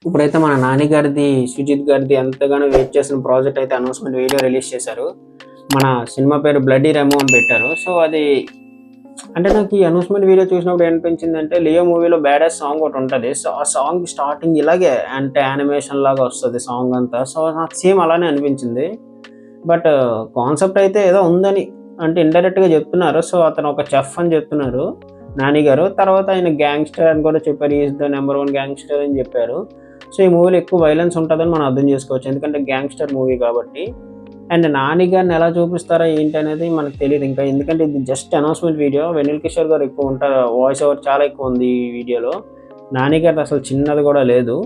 ఇప్పుడైతే మన నాని గారిది, సుజిత్ గారిది ఎంతగానో వెయిట్ చేసిన ప్రాజెక్ట్ అయితే అనౌన్స్‌మెంట్ వీడియో రిలీజ్ చేశారు. మన సినిమా పేరు 'బ్లడీ రెమో' అని పెట్టారు. సో, అది అంటే నాకు ఈ అనౌన్స్‌మెంట్ వీడియో చూసినప్పుడు ఏమనిపించిందంటే 'లియో' మూవీలో 'బ్యాడ్ అస్' సాంగ్ ఒకటుంటది. సో, ఆ సాంగ్ స్టార్టింగ్ ఇలాగే అంటే యానిమేషన్ లాగా వస్తది సాంగ్ అంతా. సో, నాకు సేమ్ అలానే అనిపించింది. బట్ కాన్సెప్ట్ అయితే ఏదో ఉందని అంటే ఇండైరెక్ట్‌గా చెప్తున్నారు. సో, అతను ఒక చెఫ్ అని చెప్తున్నారు 'నాని' గారు. తర్వాత ఆయన గ్యాంగ్‌స్టర్ అని కూడా చెప్పారు. He is the number 1 gangster అని చెప్పారు. సో, ఈ మూవీలో ఎక్కువ వయలెన్స్ ఉంటదని మనం అర్థం చేసుకోవచ్చు. ఎందుకంటే గ్యాంగ్‌స్టర్ మూవీ కాబట్టి. అండ్ 'నాని' గారిని ఎలా చూపిస్తారా ఏంటి అనేది మనకు తెలీదు ఇంకా. ఎందుకంటే ఇది జస్ట్ అనౌన్స్‌మెంట్ వీడియో. వెన్నెల కిషోర్ గారు ఎక్కువ ఉంటారు. వాయిస్ ఓవర్ చాలా ఎక్కువ ఉంది ఈ వీడియోలో. 'నాని' గారిది అసలు చిన్నది కూడా లేదు.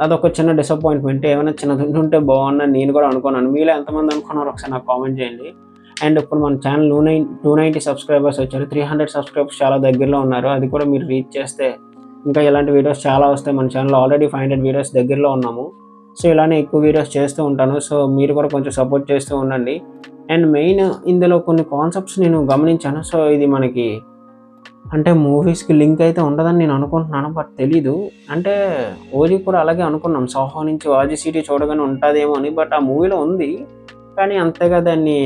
అదొక చిన్న డిసప్పాయింట్‌మెంట్. ఏమైనా చిన్నదుండుంటే బావుండని నేను కూడా అనుకున్నాను. మీలో ఎంతమంది అనుకున్నారో ఒకసారి నాకు కామెంట్ చేయండి. అండ్ ఇప్పుడు మన ఛానల్ 290 సబ్స్క్రైబర్స్ వచ్చారు. 300 సబ్స్క్రైబర్స్ చాలా దగ్గరలో ఉన్నారు. అది కూడా మీరు రీచ్ చేస్తే ఇంకా ఇలాంటి వీడియోస్ చాలా వస్తాయి. మన ఛానల్‌లో ఆల్రెడీ 500 వీడియోస్ దగ్గరలో ఉన్నాము. సో, ఇలానే ఎక్కువ వీడియోస్ చేస్తూ ఉంటాను. సో, మీరు కూడా కొంచెం సపోర్ట్ చేస్తూ ఉండండి. అండ్ మెయిన్ ఇందులో కొన్ని కాన్సెప్ట్స్ నేను గమనించాను. సో, ఇది మనకి అంటే మూవీస్‌కి లింక్ అయితే ఉండదని నేను అనుకుంటున్నాను. బట్ తెలీదు. అంటే 'ఓజీ' కూడా అలాగే అనుకున్నాం. 'సాహో' నుంచి 'వాజీ సిటీ' చూడగానే ఉంటదేమో అని. బట్ ఆ మూవీలో ఉంది. కానీ అంతగా దాన్ని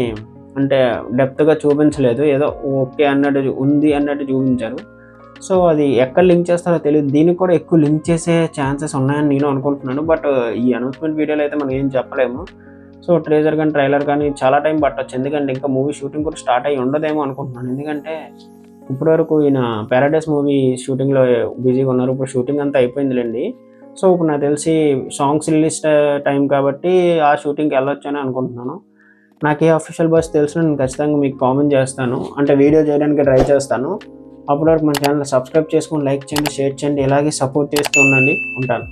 అంటే డెప్త్‌గా చూపించలేదు. ఏదో ఓకే అన్నట్టు ఉంది అన్నట్టు చూపించారు. సో, అది ఎక్కడ లింక్ చేస్తారో తెలీదు. దీనికి కూడా ఎక్కువ లింక్ చేసే ఛాన్సెస్ ఉన్నాయని నేను అనుకుంటున్నాను. బట్ ఈ అనౌన్స్‌మెంట్ వీడియోలో అయితే మనం ఏం చెప్పలేము. సో, ట్రైలర్ గాని, ట్రైలర్ కానీ చాలా టైం పట్టొచ్చు. ఎందుకంటే ఇంకా మూవీ షూటింగ్ కూడా స్టార్ట్ అయ్యి ఉండదేమో అనుకుంటున్నాను. ఎందుకంటే ఇప్పటివరకు ఈయన 'పారడైస్' మూవీ షూటింగ్‌లో బిజీగా ఉన్నారు. ఇప్పుడు షూటింగ్ అంతా అయిపోయిందిలెండి. సో, ఇప్పుడు నాకు తెలిసి సాంగ్స్ రిలీజ్ టైం కాబట్టి ఆ షూటింగ్‌కి వెళ్ళొచ్చని అనుకుంటున్నాను. నాకు ఏ అఫీషియల్ బస్ తెలిసినా నేను ఖచ్చితంగా మీకు కామెంట్ చేస్తాను. అంటే వీడియో చేయడానికి ట్రై చేస్తాను. అప్పటి వరకు మన ఛానల్ సబ్స్క్రైబ్ చేసుకొని, లైక్ చేయండి, షేర్ చేయండి. ఇలాగే సపోర్ట్ చేస్తూ ఉండండి. ఉంటాను.